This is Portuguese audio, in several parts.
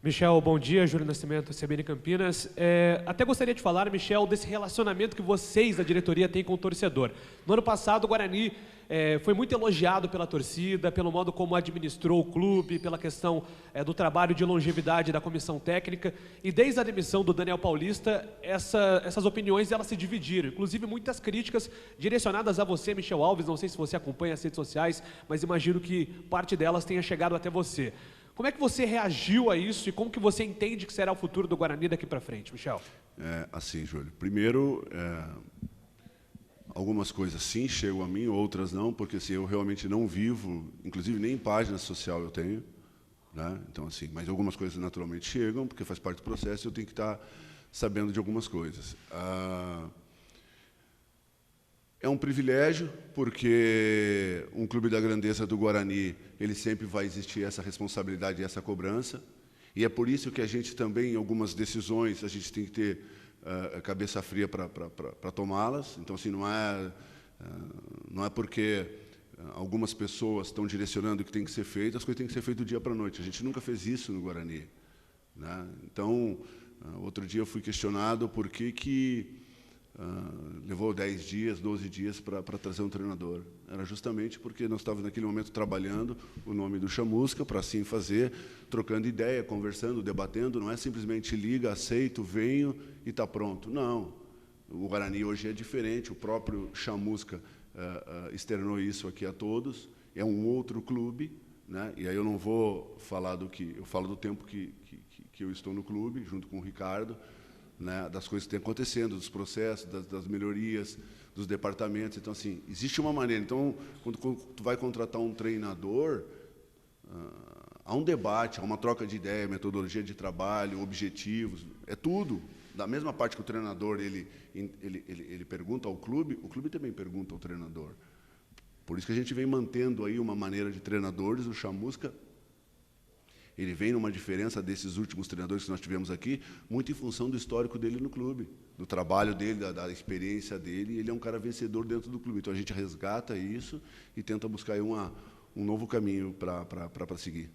Michel, bom dia. Júlio Nascimento, CBN Campinas. Até gostaria de falar, Michel, desse relacionamento que vocês, da diretoria, têm com o torcedor. No ano passado, o Guarani foi muito elogiado pela torcida, pelo modo como administrou o clube, pela questão do trabalho de longevidade da comissão técnica. E desde a demissão do Daniel Paulista, essas opiniões elas se dividiram. Inclusive, muitas críticas direcionadas a você, Michel Alves. Não sei se você acompanha as redes sociais, mas imagino que parte delas tenha chegado até você. Como é que você reagiu a isso e como que você entende que será o futuro do Guarani daqui para frente, Michel? Assim, Júlio, primeiro, algumas coisas sim chegam a mim, outras não, porque assim, eu realmente não vivo, inclusive nem página social eu tenho, né? Então, assim, mas algumas coisas naturalmente chegam, porque faz parte do processo e eu tenho que estar sabendo de algumas coisas. É um privilégio, porque um clube da grandeza do Guarani, ele sempre vai existir essa responsabilidade e essa cobrança, e é por isso que a gente também, em algumas decisões, a gente tem que ter cabeça fria para tomá-las. Então, assim, não é porque algumas pessoas estão direcionando o que tem que ser feito, as coisas têm que ser feitas do dia para a noite. A gente nunca fez isso no Guarani, né? Então, outro dia eu fui questionado por que levou 10 dias, 12 dias para trazer um treinador. Era justamente porque nós estávamos naquele momento trabalhando o nome do Chamusca, para assim fazer, trocando ideia, conversando, debatendo. Não é simplesmente liga, aceito, venho e está pronto. Não. O Guarani hoje é diferente, o próprio Chamusca externou isso aqui a todos. É um outro clube, né? E aí eu não vou falar do que... Eu falo do tempo que eu estou no clube, junto com o Ricardo, né, das coisas que estão acontecendo, dos processos, das melhorias, dos departamentos. Então, assim, existe uma maneira. Então, quando tu vai contratar um treinador, há um debate, há uma troca de ideia, metodologia de trabalho, objetivos, é tudo. Da mesma parte que o treinador ele pergunta ao clube, o clube também pergunta ao treinador. Por isso que a gente vem mantendo aí uma maneira de treinadores. O Chamusca, ele vem numa diferença desses últimos treinadores que nós tivemos aqui, muito em função do histórico dele no clube, do trabalho dele, da experiência dele. Ele é um cara vencedor dentro do clube. Então, a gente resgata isso e tenta buscar aí um novo caminho para seguir.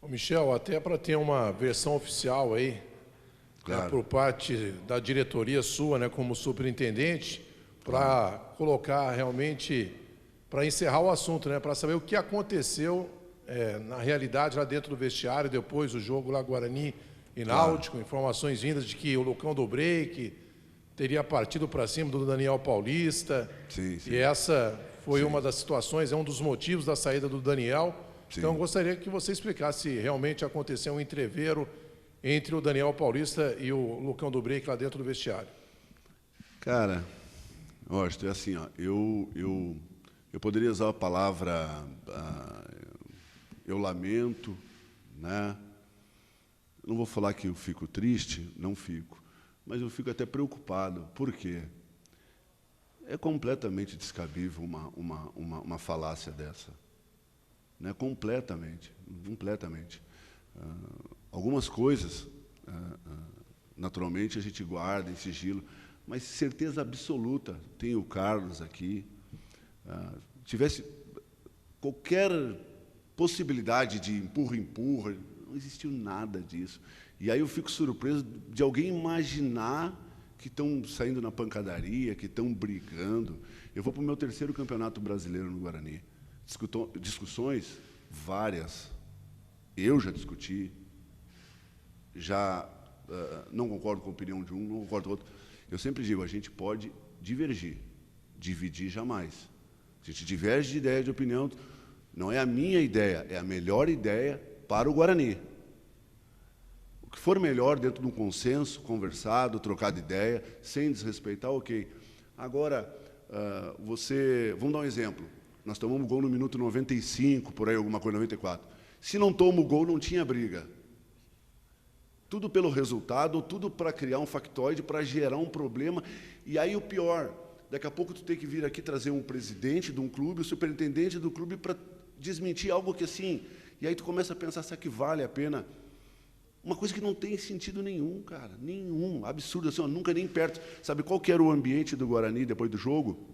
Ô Michel, até para ter uma versão oficial aí, claro, né, por parte da diretoria sua, né, como superintendente, para colocar realmente, para encerrar o assunto, né, para saber o que aconteceu na realidade lá dentro do vestiário, depois do jogo lá Guarani e Náutico, informações vindas de que o Lucão do Break teria partido para cima do Daniel Paulista. Sim. E essa foi uma das situações, é um dos motivos da saída do Daniel. Sim. Então, eu gostaria que você explicasse se realmente aconteceu um entreveiro entre o Daniel Paulista e o Lucão do Break lá dentro do vestiário. Cara, é assim, ó, eu poderia usar a palavra... eu lamento, né? Não vou falar que eu fico triste, não fico, mas eu fico até preocupado. Por quê? É completamente descabível uma falácia dessa, né? Completamente. Algumas coisas, naturalmente, a gente guarda em sigilo, mas certeza absoluta, tem o Carlos aqui, tivesse qualquer possibilidade de empurra, não existiu nada disso. E aí eu fico surpreso de alguém imaginar que estão saindo na pancadaria, que estão brigando. Eu vou para o meu 3º campeonato brasileiro no Guarani. Discussões várias. Eu já discuti, não concordo com a opinião de um, não concordo com o outro. Eu sempre digo, a gente pode divergir, dividir jamais. A gente diverge de ideia, de opinião. Não é a minha ideia, é a melhor ideia para o Guarani. O que for melhor dentro de um consenso, conversado, trocado ideia, sem desrespeitar, ok. Agora, vamos dar um exemplo. Nós tomamos gol no minuto 95, por aí, alguma coisa, 94. Se não toma o gol, não tinha briga. Tudo pelo resultado, tudo para criar um factoide, para gerar um problema. E aí o pior, daqui a pouco tu tem que vir aqui trazer um presidente de um clube, o superintendente do clube para desmentir algo que assim... E aí tu começa a pensar, será que vale a pena? Uma coisa que não tem sentido nenhum, cara, nenhum, absurdo, assim, ó, nunca nem perto. Sabe qual que era o ambiente do Guarani depois do jogo?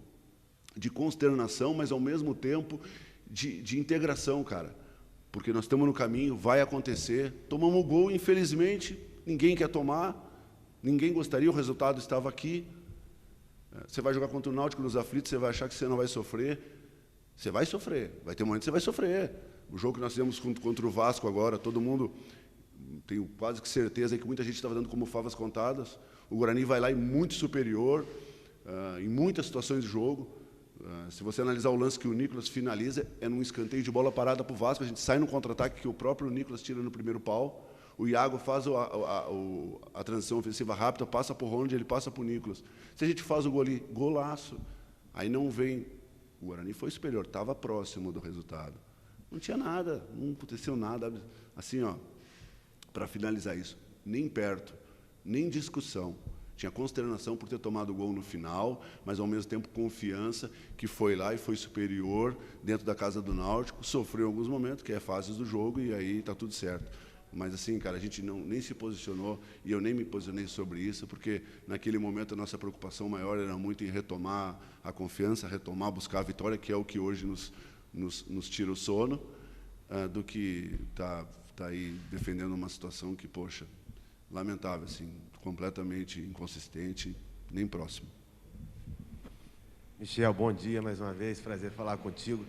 De consternação, mas ao mesmo tempo de integração, cara. porque nós estamos no caminho, vai acontecer. Tomamos o gol, infelizmente, ninguém quer tomar, ninguém gostaria, o resultado estava aqui. Você vai jogar contra o Náutico nos aflitos, você vai achar que você não vai sofrer. Você vai sofrer, vai ter um momento que você vai sofrer. O jogo que nós fizemos contra o Vasco agora, todo mundo, tenho quase que certeza que muita gente estava dando como favas contadas. O Guarani vai lá e muito superior, em muitas situações de jogo. Se você analisar o lance que o Nicolas finaliza, é num escanteio de bola parada para o Vasco, a gente sai no contra-ataque que o próprio Nicolas tira no primeiro pau, o Iago faz a transição ofensiva rápida, passa para o Ronald, ele passa para o Nicolas. Se a gente faz o gol ali, golaço, aí não vem, o Guarani foi superior, estava próximo do resultado. Não tinha nada, não aconteceu nada, assim, ó, para finalizar isso, nem perto, nem discussão. Tinha consternação por ter tomado o gol no final, mas, ao mesmo tempo, confiança, que foi lá e foi superior dentro da casa do Náutico, sofreu em alguns momentos, que é fases do jogo, e aí está tudo certo. Mas, assim, cara, a gente nem se posicionou, e eu nem me posicionei sobre isso, porque, naquele momento, a nossa preocupação maior era muito em retomar a confiança, retomar, buscar a vitória, que é o que hoje nos tira o sono, do que tá aí defendendo uma situação que, poxa, lamentável, assim, completamente inconsistente, nem próximo. Michel, bom dia mais uma vez, prazer falar contigo.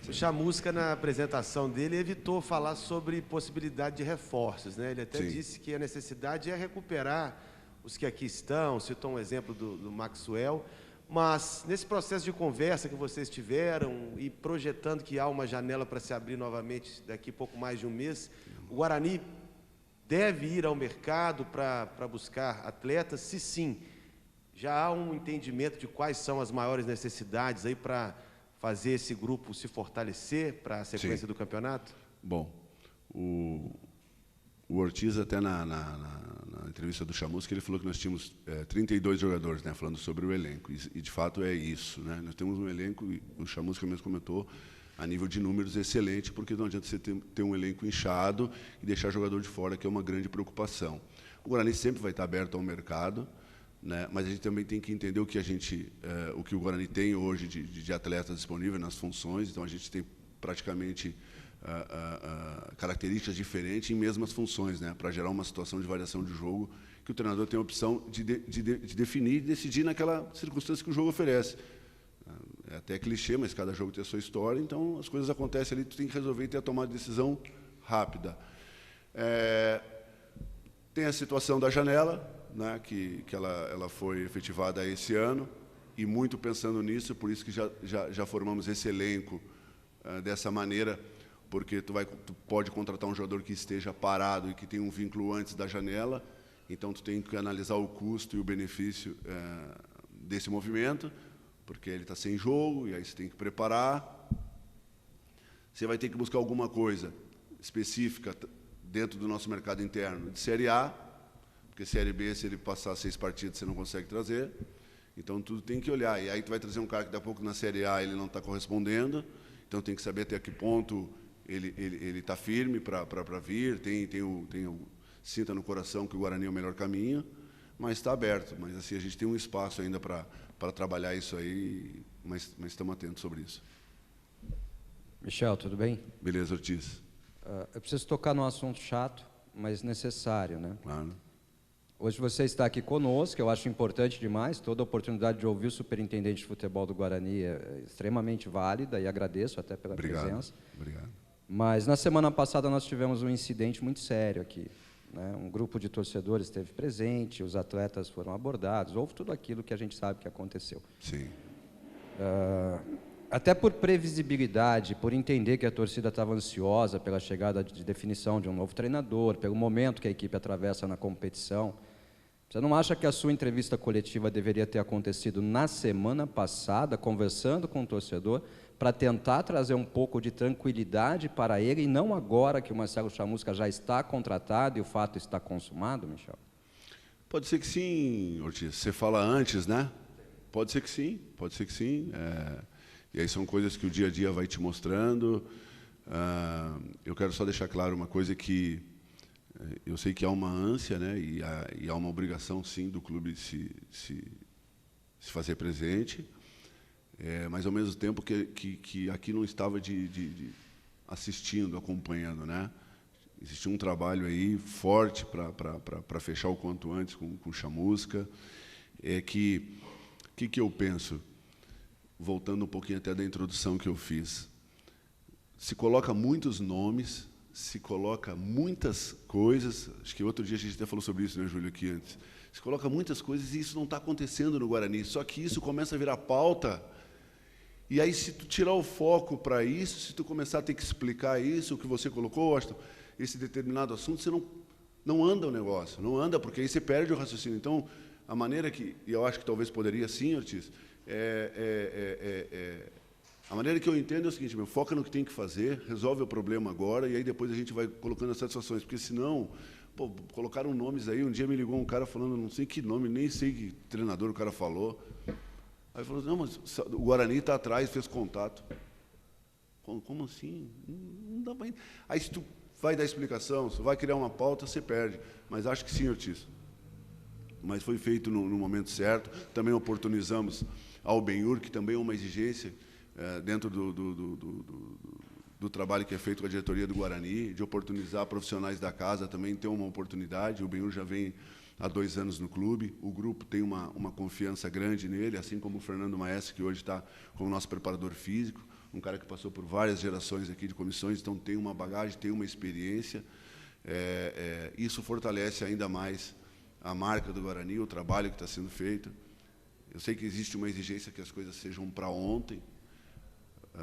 O Chamusca, na apresentação dele, evitou falar sobre possibilidade de reforços, né? Ele até disse que a necessidade é recuperar os que aqui estão, citou um exemplo do Maxwell, mas nesse processo de conversa que vocês tiveram e projetando que há uma janela para se abrir novamente daqui a pouco mais de um mês, o Guarani deve ir ao mercado para buscar atletas? Se sim, já há um entendimento de quais são as maiores necessidades aí para fazer esse grupo se fortalecer para a sequência do campeonato? Bom, o Ortiz, até na entrevista do Chamusca, ele falou que nós tínhamos 32 jogadores, né, falando sobre o elenco, e de fato é isso, né? Nós temos um elenco, e o Chamusca mesmo comentou, a nível de números excelente, porque não adianta você ter um elenco inchado e deixar jogador de fora, que é uma grande preocupação. O Guarani sempre vai estar aberto ao mercado, né? Mas a gente também tem que entender o que o Guarani tem hoje de atletas disponíveis nas funções. Então a gente tem praticamente características diferentes em mesmas funções, né? Para gerar uma situação de variação de jogo que o treinador tem a opção de definir e decidir naquela circunstância que o jogo oferece. É até clichê, mas cada jogo tem a sua história, então as coisas acontecem ali, tu tem que resolver e ter a tomada de decisão rápida. Tem a situação da janela, né, que ela foi efetivada esse ano, e muito pensando nisso, por isso que já formamos esse elenco dessa maneira, porque tu pode contratar um jogador que esteja parado e que tem um vínculo antes da janela, então tu tem que analisar o custo e o benefício desse movimento, porque ele está sem jogo, e aí você tem que preparar. Você vai ter que buscar alguma coisa específica dentro do nosso mercado interno de Série A, porque Série B, se ele passar 6 partidas, você não consegue trazer. Então, tudo tem que olhar. E aí tu vai trazer um cara que, daqui a pouco, na Série A, ele não está correspondendo, então tem que saber até que ponto ele está firme para vir, sinta no coração que o Guarani é o melhor caminho, mas está aberto. Mas, assim, a gente tem um espaço ainda para trabalhar isso aí, mas estamos atentos sobre isso. Michel, tudo bem? Beleza, Ortiz. Eu preciso tocar num assunto chato, mas necessário, né? Claro. Hoje você está aqui conosco, eu acho importante demais, toda a oportunidade de ouvir o superintendente de futebol do Guarani é extremamente válida, e agradeço até pela presença. Obrigado. Mas na semana passada nós tivemos um incidente muito sério aqui, né? Um grupo de torcedores esteve presente, os atletas foram abordados, houve tudo aquilo que a gente sabe que aconteceu. Sim. Até por previsibilidade, por entender que a torcida estava ansiosa pela chegada de definição de um novo treinador, pelo momento que a equipe atravessa na competição, você não acha que a sua entrevista coletiva deveria ter acontecido na semana passada, conversando com o torcedor, para tentar trazer um pouco de tranquilidade para ele, e não agora que o Marcelo Chamusca já está contratado e o fato está consumado, Michel? Pode ser que sim, Ortiz. Você fala antes, né? Pode ser que sim, pode ser que sim. E aí são coisas que o dia a dia vai te mostrando. Eu quero só deixar claro uma coisa, que eu sei que há uma ânsia, né? E há uma obrigação, sim, do clube se fazer presente. Mas, ao mesmo tempo, que aqui não estava de assistindo, acompanhando, né? Existe um trabalho aí forte para fechar o quanto antes com o Chamusca. Que eu penso, voltando um pouquinho até da introdução que eu fiz, se coloca muitos nomes, se coloca muitas coisas, acho que outro dia a gente até falou sobre isso, né, Júlio, aqui antes, se coloca muitas coisas e isso não está acontecendo no Guarani, só que isso começa a virar pauta, e aí se tu tirar o foco para isso, se tu começar a ter que explicar isso, o que você colocou, Austin, esse determinado assunto, você não anda o negócio, não anda, porque aí você perde o raciocínio. Então, a maneira que, e eu acho que talvez poderia sim, Ortiz, a maneira que eu entendo é o seguinte, foca no que tem que fazer, resolve o problema agora, e aí depois a gente vai colocando as satisfações, porque senão, pô, colocaram nomes aí, um dia me ligou um cara falando, não sei que nome, nem sei que treinador o cara falou, aí falou, não, mas o Guarani está atrás, fez contato. Como assim? Não dá para... Aí se tu vai dar explicação, se vai criar uma pauta, você perde, mas acho que sim, Ortiz. Mas foi feito no momento certo. Também oportunizamos ao Benhur, que também é uma exigência dentro do trabalho que é feito com a diretoria do Guarani, de oportunizar profissionais da casa também ter uma oportunidade. O Benhur já vem há 2 anos no clube, o grupo tem uma confiança grande nele, assim como o Fernando Maestre, que hoje está como nosso preparador físico, um cara que passou por várias gerações aqui de comissões, então tem uma bagagem, tem uma experiência. Isso fortalece ainda mais a marca do Guarani, o trabalho que está sendo feito. Eu sei que existe uma exigência que as coisas sejam para ontem,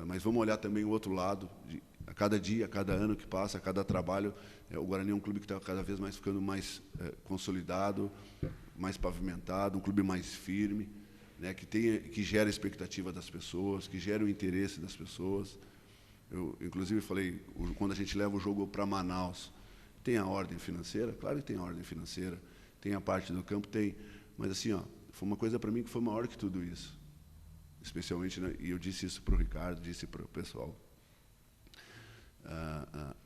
mas vamos olhar também o outro lado. A cada dia, a cada ano que passa, a cada trabalho, o Guarani é um clube que está cada vez mais ficando mais consolidado, mais pavimentado, um clube mais firme, né, que gera a expectativa das pessoas, que gera o interesse das pessoas. Eu, inclusive, falei, quando a gente leva o jogo para Manaus, tem a ordem financeira? Claro que tem a ordem financeira. Tem a parte do campo? Tem. Mas, assim, foi uma coisa para mim que foi maior que tudo isso. Especialmente, né, e eu disse isso para o Ricardo, disse para o pessoal.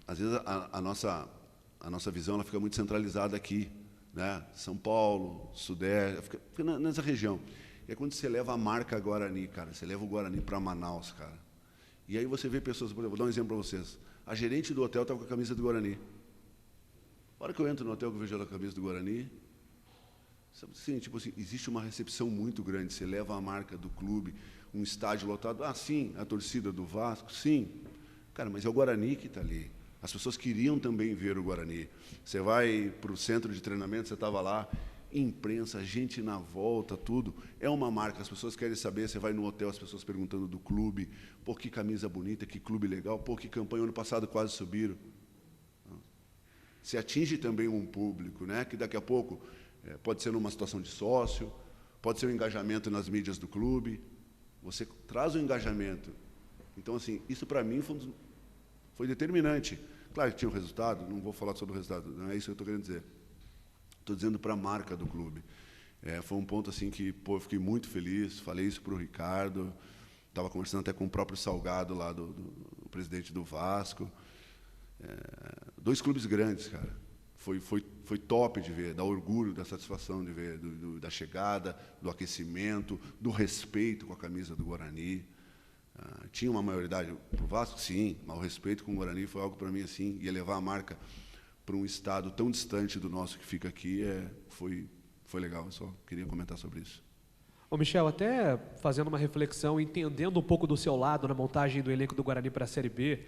Às vezes, a nossa visão ela fica muito centralizada aqui, né? São Paulo, Sudeste, fica nessa região. E é quando você leva a marca Guarani, cara, você leva o Guarani para Manaus, cara. E aí você vê pessoas, por exemplo, vou dar um exemplo para vocês. A gerente do hotel estava com a camisa do Guarani. A hora que eu entro no hotel, que eu vejo ela com a camisa do Guarani, sim, tipo assim, existe uma recepção muito grande. Você leva a marca do clube, um estádio lotado. Ah, sim, a torcida do Vasco, sim. Cara, mas é o Guarani que está ali. As pessoas queriam também ver o Guarani. Você vai para o centro de treinamento, você estava lá, imprensa, gente na volta, tudo. É uma marca, as pessoas querem saber. Você vai no hotel, as pessoas perguntando do clube. Pô, que camisa bonita, que clube legal. Pô, que campanha, ano passado quase subiram. Você atinge também um público, né, que daqui a pouco pode ser numa situação de sócio, pode ser um engajamento nas mídias do clube. Você traz o engajamento. Então, assim, isso para mim foi determinante. Claro que tinha um resultado, não vou falar sobre o resultado, não é isso que eu estou querendo dizer. Estou dizendo para a marca do clube. Foi um ponto assim que, pô, eu fiquei muito feliz, falei isso para o Ricardo, estava conversando até com o próprio Salgado, lá do presidente do Vasco. 2 clubes grandes, cara. Foi top de ver, dá orgulho, da satisfação de ver, da chegada, do aquecimento, do respeito com a camisa do Guarani. Tinha uma maioridade para o Vasco? Sim, mas o respeito com o Guarani foi algo para mim assim, ia levar a marca para um estado tão distante do nosso que fica aqui, foi legal, eu só queria comentar sobre isso. Ô Michel, até fazendo uma reflexão, entendendo um pouco do seu lado na montagem do elenco do Guarani para a Série B,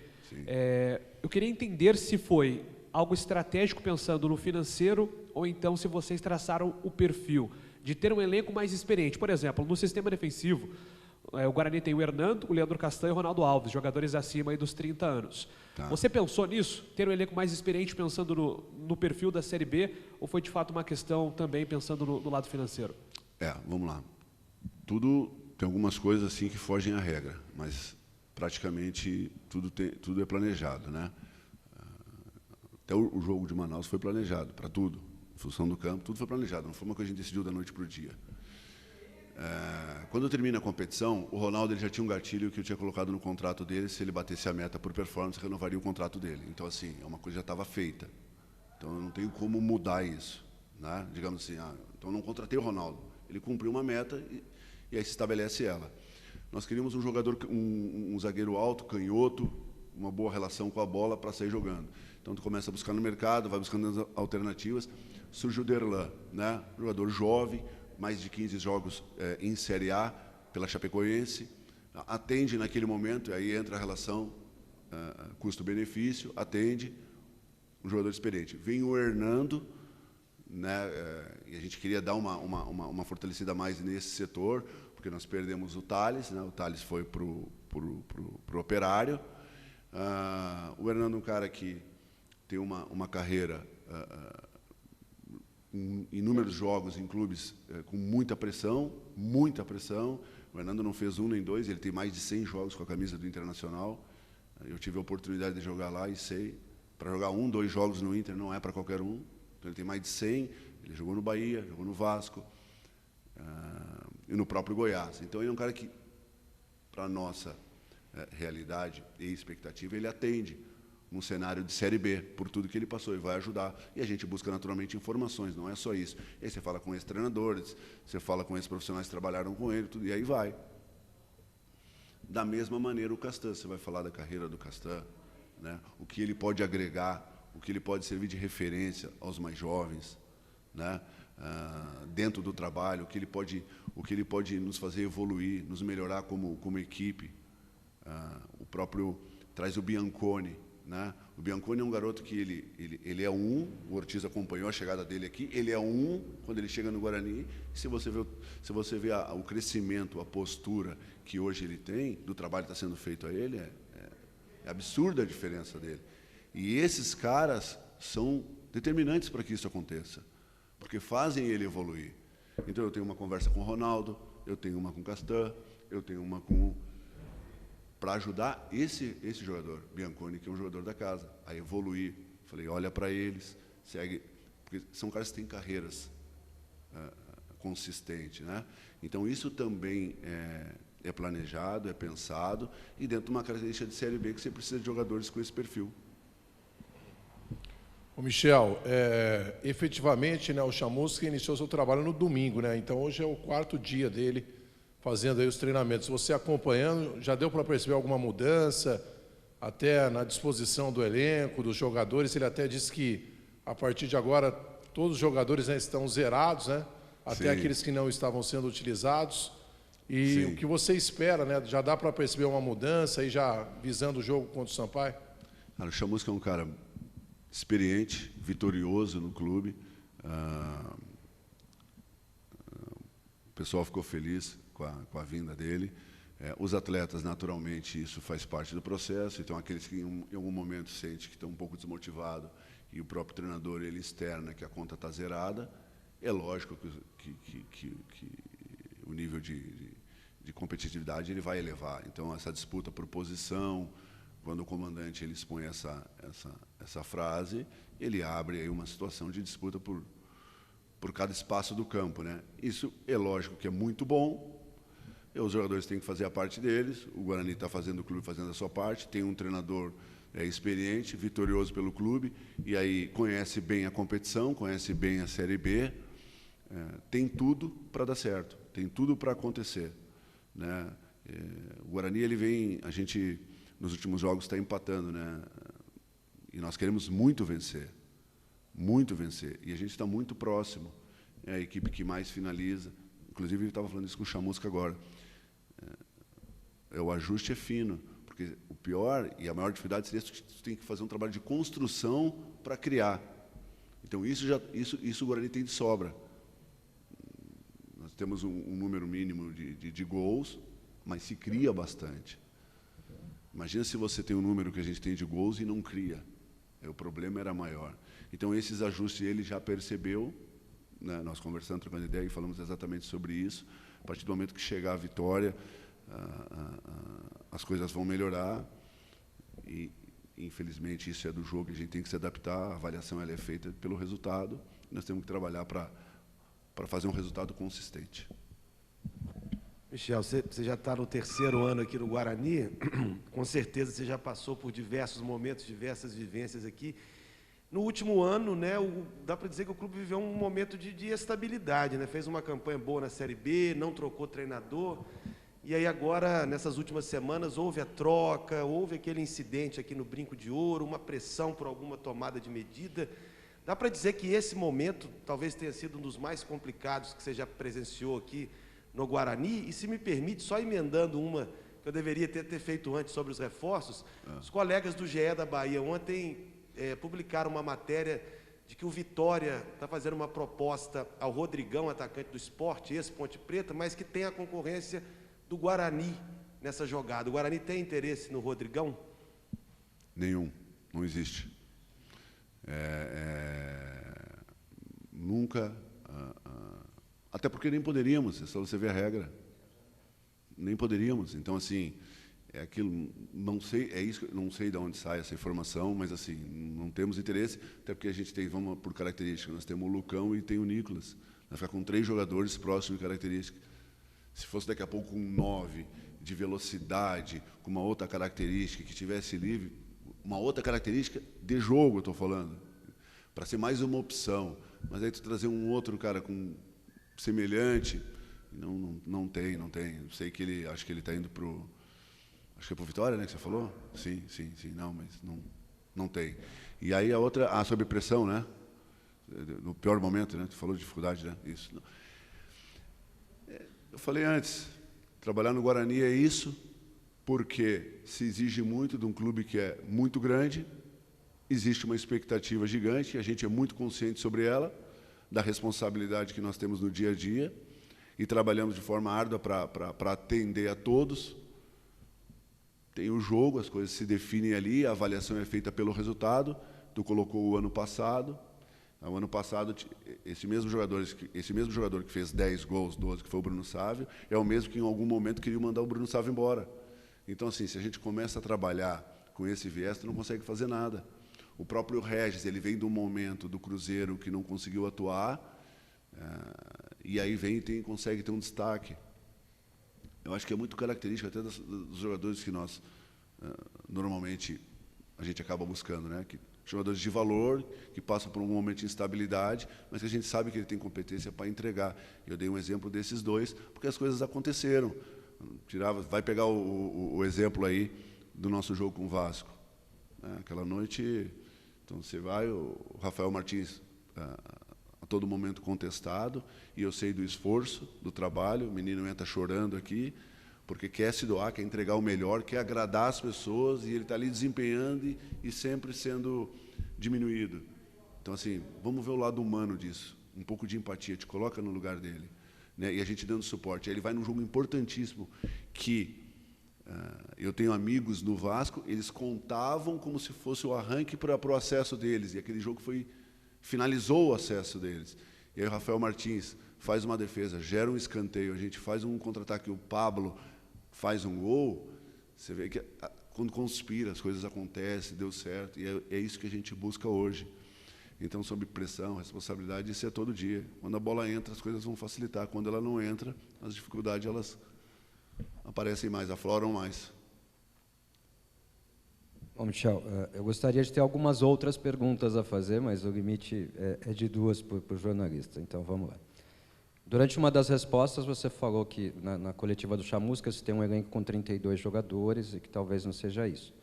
eu queria entender se foi algo estratégico pensando no financeiro ou então se vocês traçaram o perfil de ter um elenco mais experiente. Por exemplo, no sistema defensivo, o Guarani tem o Hernando, o Leandro Castanho e o Ronaldo Alves, jogadores acima aí dos 30 anos. Tá. Você pensou nisso? Ter um elenco mais experiente pensando no perfil da Série B ou foi de fato uma questão também pensando no lado financeiro? Vamos lá. Tudo tem algumas coisas assim que fogem à regra, mas praticamente tudo é planejado, né? Até o jogo de Manaus foi planejado para tudo, em função do campo, tudo foi planejado. Não foi uma coisa que a gente decidiu da noite para o dia. Quando termina a competição, o Ronaldo ele já tinha um gatilho que eu tinha colocado no contrato dele. Se ele batesse a meta por performance, renovaria o contrato dele. Então, assim, é uma coisa que já estava feita. Então, eu não tenho como mudar isso, né? Digamos assim, então eu não contratei o Ronaldo. Ele cumpriu uma meta e aí se estabelece ela. Nós queríamos um jogador, um zagueiro alto, canhoto, uma boa relação com a bola para sair jogando. Então, tu começa a buscar no mercado, vai buscando alternativas. Surge o Derlan, né? Jogador jovem, mais de 15 jogos em Série A pela Chapecoense. Atende naquele momento, e aí entra a relação custo-benefício, atende um jogador experiente. Vem o Hernando, né? E a gente queria dar uma fortalecida mais nesse setor, porque nós perdemos o Thales, né? O Thales foi para o Operário. O Hernando é um cara que tem uma carreira, inúmeros jogos em clubes com muita pressão, muita pressão. O Hernando não fez um nem dois, ele tem mais de 100 jogos com a camisa do Internacional. Eu tive a oportunidade de jogar lá e sei, para jogar 1, 2 jogos no Inter não é para qualquer um. Então ele tem mais de 100, ele jogou no Bahia, jogou no Vasco e no próprio Goiás. Então ele é um cara que, para a nossa realidade e expectativa, ele atende num cenário de Série B, por tudo que ele passou, e vai ajudar. E a gente busca, naturalmente, informações, não é só isso. E aí você fala com ex-treinadores, você fala com ex-profissionais que trabalharam com ele, tudo, e aí vai. Da mesma maneira, o Castan, você vai falar da carreira do Castan, né? O que ele pode agregar, o que ele pode servir de referência aos mais jovens, né? Dentro do trabalho, o que ele pode nos fazer evoluir, nos melhorar como equipe. O próprio traz o Bianconi, né? O Bianconi é um garoto que ele é o Ortiz acompanhou a chegada dele aqui, ele é quando ele chega no Guarani, e se você vê o crescimento, a postura que hoje ele tem, do trabalho que está sendo feito a ele, é absurda a diferença dele. E esses caras são determinantes para que isso aconteça, porque fazem ele evoluir. Então eu tenho uma conversa com o Ronaldo, eu tenho uma com o Castan, eu tenho uma para ajudar esse jogador, Bianconi, que é um jogador da casa, a evoluir. Falei, olha para eles, segue, porque são caras que têm carreiras consistentes, né? Então isso também é planejado, é pensado, e dentro de uma característica de Série B que você precisa de jogadores com esse perfil. Ô Michel, efetivamente, né, o Chamusca iniciou seu trabalho no domingo, né? Então hoje é o 4º dia dele fazendo aí os treinamentos. Você acompanhando, já deu para perceber alguma mudança, até na disposição do elenco, dos jogadores? Ele até disse que, a partir de agora, todos os jogadores, né, estão zerados, né? Até Sim. aqueles que não estavam sendo utilizados. E Sim. o que você espera, né? Já dá para perceber uma mudança, aí já visando o jogo contra o Sampaio? Cara, o Chamusca é um cara experiente, vitorioso no clube. O pessoal ficou feliz com a vinda dele. Os atletas, naturalmente, isso faz parte do processo. Então, aqueles que em algum momento sentem que estão um pouco desmotivados e o próprio treinador ele externa que a conta está zerada, é lógico que o nível de competitividade ele vai elevar. Então, essa disputa por posição, quando o comandante ele expõe essa frase, ele abre aí uma situação de disputa por cada espaço do campo, né? Isso é lógico que é muito bom. Os jogadores têm que fazer a parte deles. O Guarani está fazendo, o clube fazendo a sua parte. Tem um treinador experiente, vitorioso pelo clube, e aí conhece bem a competição, conhece bem a Série B. Tem tudo para dar certo, tem tudo para acontecer, né? O Guarani ele vem, a gente nos últimos jogos está empatando, né? E nós queremos muito vencer, e a gente está muito próximo. É a equipe que mais finaliza. Inclusive, eu estava falando isso com o Chamusca agora. O ajuste é fino, porque o pior e a maior dificuldade seria que você tem que fazer um trabalho de construção para criar. Então, isso o Guarani tem de sobra. Nós temos um número mínimo de gols, mas se cria bastante. Imagina se você tem um número que a gente tem de gols e não cria. O problema era maior. Então, esses ajustes ele já percebeu, né? Nós conversando, trocando ideia, e falamos exatamente sobre isso. A partir do momento que chegar a vitória, as coisas vão melhorar. E, infelizmente, isso é do jogo, a gente tem que se adaptar. A avaliação ela é feita pelo resultado. Nós temos que trabalhar para fazer um resultado consistente. Michel, você já está no 3º ano aqui no Guarani, com certeza você já passou por diversos momentos, diversas vivências aqui. No último ano, né, dá para dizer que o clube viveu um momento de estabilidade, né? Fez uma campanha boa na Série B, não trocou treinador. E aí agora, nessas últimas semanas, houve a troca, houve aquele incidente aqui no Brinco de Ouro, uma pressão por alguma tomada de medida. Dá para dizer que esse momento talvez tenha sido um dos mais complicados que você já presenciou aqui no Guarani? E se me permite, só emendando uma que eu deveria ter feito antes sobre os reforços, os colegas do GE da Bahia ontem publicaram uma matéria de que o Vitória está fazendo uma proposta ao Rodrigão, atacante do Sport, ex-Ponte Preta, mas que tem a concorrência do Guarani nessa jogada. O Guarani tem interesse no Rodrigão? Nenhum, não existe. Nunca, até porque nem poderíamos, é só você ver a regra. Nem poderíamos. Então, assim, é aquilo, não sei, é isso, não sei de onde sai essa informação, mas assim, não temos interesse, até porque a gente tem, vamos por característica, nós temos o Lucão e tem o Nicolas. Nós ficamos com 3 jogadores próximos de característica. Se fosse daqui a pouco um 9 de velocidade, com uma outra característica, que tivesse livre, uma outra característica de jogo, eu estou falando, para ser mais uma opção. Mas aí tu trazer um outro cara com semelhante, não tem. Eu sei que ele, acho que ele está indo para o, acho que é para o Vitória, né, que você falou? Sim, não, mas não tem. E aí a outra, sobre pressão, né? No pior momento, né? Tu falou de dificuldade, né? Isso. Eu falei antes, trabalhar no Guarani é isso, porque se exige muito de um clube que é muito grande, existe uma expectativa gigante, a gente é muito consciente sobre ela, da responsabilidade que nós temos no dia a dia, e trabalhamos de forma árdua para atender a todos. Tem o jogo, as coisas se definem ali, a avaliação é feita pelo resultado. Tu colocou o ano passado. O ano passado, esse mesmo jogador que fez 10 gols, 12, que foi o Bruno Sávio, é o mesmo que em algum momento queria mandar o Bruno Sávio embora. Então, assim, se a gente começa a trabalhar com esse viés, tu não consegue fazer nada. O próprio Regis, ele vem de um momento do Cruzeiro que não conseguiu atuar, e aí vem e consegue ter um destaque. Eu acho que é muito característico até dos jogadores que nós, normalmente, a gente acaba buscando, né? Jogadores de valor, que passam por um momento de instabilidade, mas que a gente sabe que ele tem competência para entregar. Eu dei um exemplo desses dois, porque as coisas aconteceram. Vai pegar o exemplo aí do nosso jogo com o Vasco. Aquela noite, então você vai, o Rafael Martins, a todo momento contestado, e eu sei do esforço, do trabalho, o menino entra chorando aqui, porque quer se doar, quer entregar o melhor, quer agradar as pessoas, e ele está ali desempenhando e sempre sendo diminuído. Então, assim, vamos ver o lado humano disso, um pouco de empatia, te coloca no lugar dele, né? E a gente dando suporte. Aí ele vai num jogo importantíssimo, que eu tenho amigos no Vasco, eles contavam como se fosse o arranque para o acesso deles, e aquele jogo finalizou o acesso deles. E aí o Rafael Martins faz uma defesa, gera um escanteio, a gente faz um contra-ataque, o Pablo faz um gol, você vê que quando conspira, as coisas acontecem, deu certo, e é isso que a gente busca hoje. Então, sobre pressão, responsabilidade, isso é todo dia. Quando a bola entra, as coisas vão facilitar. Quando ela não entra, as dificuldades elas aparecem mais, afloram mais. Bom, Michel, eu gostaria de ter algumas outras perguntas a fazer, mas o limite é de 2 por jornalista, então vamos lá. Durante uma das respostas, você falou que na coletiva do Chamusca você tem um elenco com 32 jogadores e que talvez não seja isso.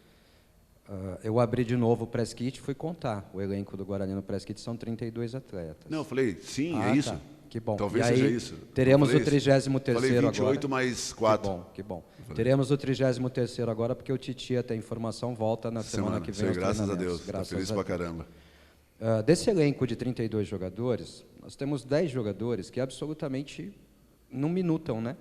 Eu abri de novo o Press Kit e fui contar. O elenco do Guarani no Press Kit são 32 atletas. Não, eu falei, sim, é isso. Tá. Que bom. Talvez e aí, seja isso. Teremos o 33º falei 28 agora. mais 4. Que bom. Teremos o 33º agora, porque o Titi, até informação, volta na semana que vem. Graças a Deus. Estou feliz pra caramba. Desse elenco de 32 jogadores, nós temos 10 jogadores que absolutamente não minutam, né?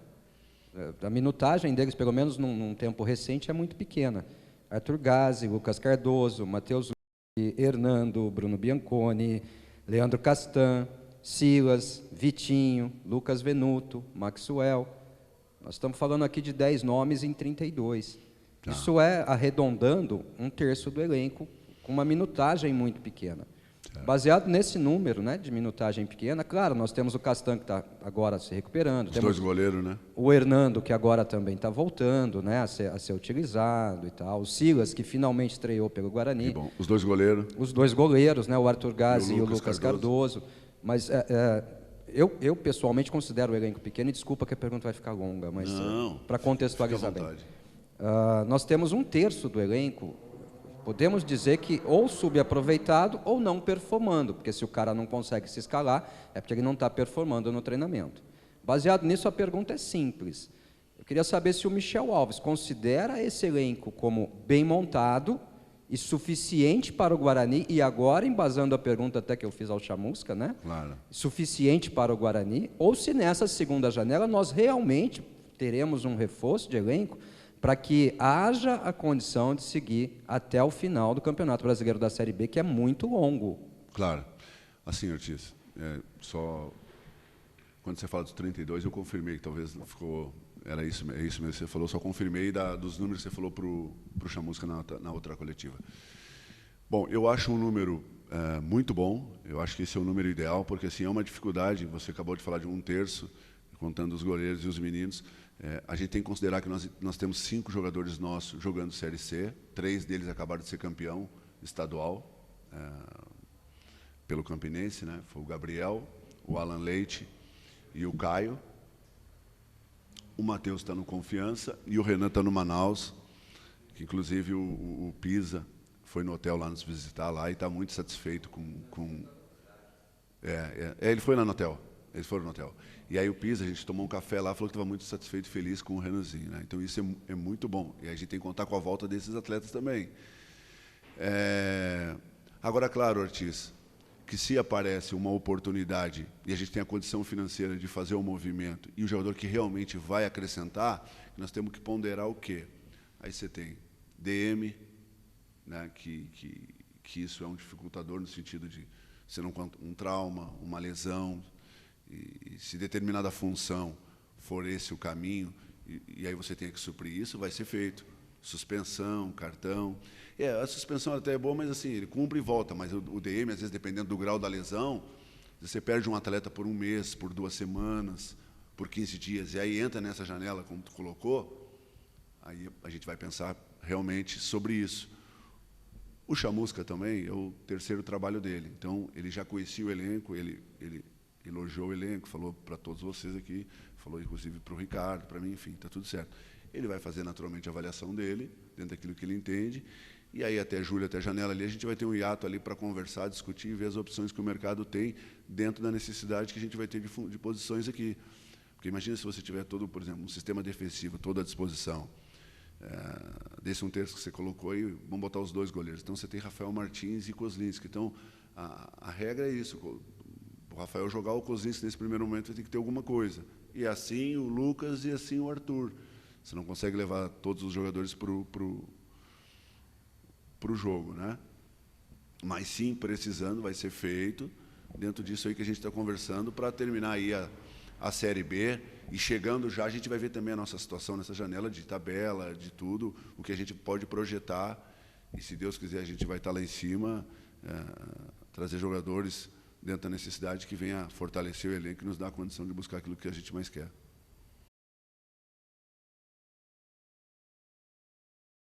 A minutagem deles, pelo menos num tempo recente, é muito pequena. Arthur Gazzi, Lucas Cardoso, Matheus Hernando, Bruno Bianconi, Leandro Castan, Silas, Vitinho, Lucas Venuto, Maxwell. Nós estamos falando aqui de 10 nomes em 32. Isso é, arredondando, 1/3 do elenco, com uma minutagem muito pequena. Baseado nesse número, né, de minutagem pequena, claro, nós temos o Castan, que está agora se recuperando. Os 2 goleiros, né? O Hernando, que agora também está voltando, né, a ser utilizado e tal. O Silas, que finalmente estreou pelo Guarani. Que bom. Os 2 goleiros. Os 2 goleiros, né, o Arthur Gazzi e o Lucas Cardoso. Mas eu pessoalmente considero o elenco pequeno, e desculpa que a pergunta vai ficar longa, mas para contextualizar bem. Nós temos 1/3 do elenco, podemos dizer que ou subaproveitado ou não performando, porque se o cara não consegue se escalar, é porque ele não está performando no treinamento. Baseado nisso, a pergunta é simples. Eu queria saber se o Michel Alves considera esse elenco como bem montado e suficiente para o Guarani, e agora, embasando a pergunta até que eu fiz ao Chamusca, né? Claro. Suficiente para o Guarani, ou se nessa segunda janela nós realmente teremos um reforço de elenco para que haja a condição de seguir até o final do Campeonato Brasileiro da Série B, que é muito longo. Claro. Assim, Ortiz, só quando você fala dos 32, eu confirmei que talvez não ficou... Era isso, é isso mesmo que você falou, só confirmei dos números que você falou para o Chamusca na outra coletiva. Bom, eu acho um número muito bom, eu acho que esse é o número ideal, porque assim, é uma dificuldade, você acabou de falar de 1/3, contando os goleiros e os meninos, a gente tem que considerar que nós temos 5 jogadores nossos jogando Série C, 3 deles acabaram de ser campeão estadual, pelo Campinense, né? Foi o Gabriel, o Alan Leite e o Caio. O Matheus está no Confiança e o Renan está no Manaus, que inclusive o Pisa foi no hotel lá nos visitar lá e está muito satisfeito com... ele foi lá no hotel, eles foram no hotel. E aí o Pisa, a gente tomou um café lá, falou que estava muito satisfeito e feliz com o Renanzinho, né? Então isso é muito bom. E a gente tem que contar com a volta desses atletas também. Agora, claro, Ortiz, que se aparece uma oportunidade e a gente tem a condição financeira de fazer o movimento e o jogador que realmente vai acrescentar, nós temos que ponderar o quê? Aí você tem DM, né, que isso é um dificultador no sentido de ser um trauma, uma lesão, e se determinada função for esse o caminho, e aí você tem que suprir isso, vai ser feito. Suspensão, cartão. A suspensão até é boa, mas assim, ele cumpre e volta, mas o DM, às vezes, dependendo do grau da lesão, você perde um atleta por 1 mês, por 2 semanas, por 15 dias, e aí entra nessa janela, como tu colocou, aí a gente vai pensar realmente sobre isso. O Chamusca também é o 3º trabalho dele, então ele já conhecia o elenco, ele elogiou o elenco, falou para todos vocês aqui, falou inclusive para o Ricardo, para mim, enfim, está tudo certo. Ele vai fazer naturalmente a avaliação dele, dentro daquilo que ele entende, e aí até julho, até janela ali, a gente vai ter um hiato ali para conversar, discutir e ver as opções que o mercado tem dentro da necessidade que a gente vai ter de posições aqui. Porque imagina se você tiver todo, por exemplo, um sistema defensivo todo à disposição, desse 1/3 que você colocou aí, vamos botar os 2 goleiros. Então você tem Rafael Martins e Kozlinski. Então a regra é isso, o Rafael jogar o Kozlinski nesse primeiro momento vai ter que ter alguma coisa. E assim o Lucas e assim o Arthur. Você não consegue levar todos os jogadores para o jogo, né? Mas sim, precisando, vai ser feito. Dentro disso aí que a gente está conversando para terminar aí a Série B. E chegando já, a gente vai ver também a nossa situação nessa janela de tabela, de tudo, o que a gente pode projetar. E se Deus quiser, a gente vai estar lá em cima, trazer jogadores dentro da necessidade que venha fortalecer o elenco e nos dar a condição de buscar aquilo que a gente mais quer.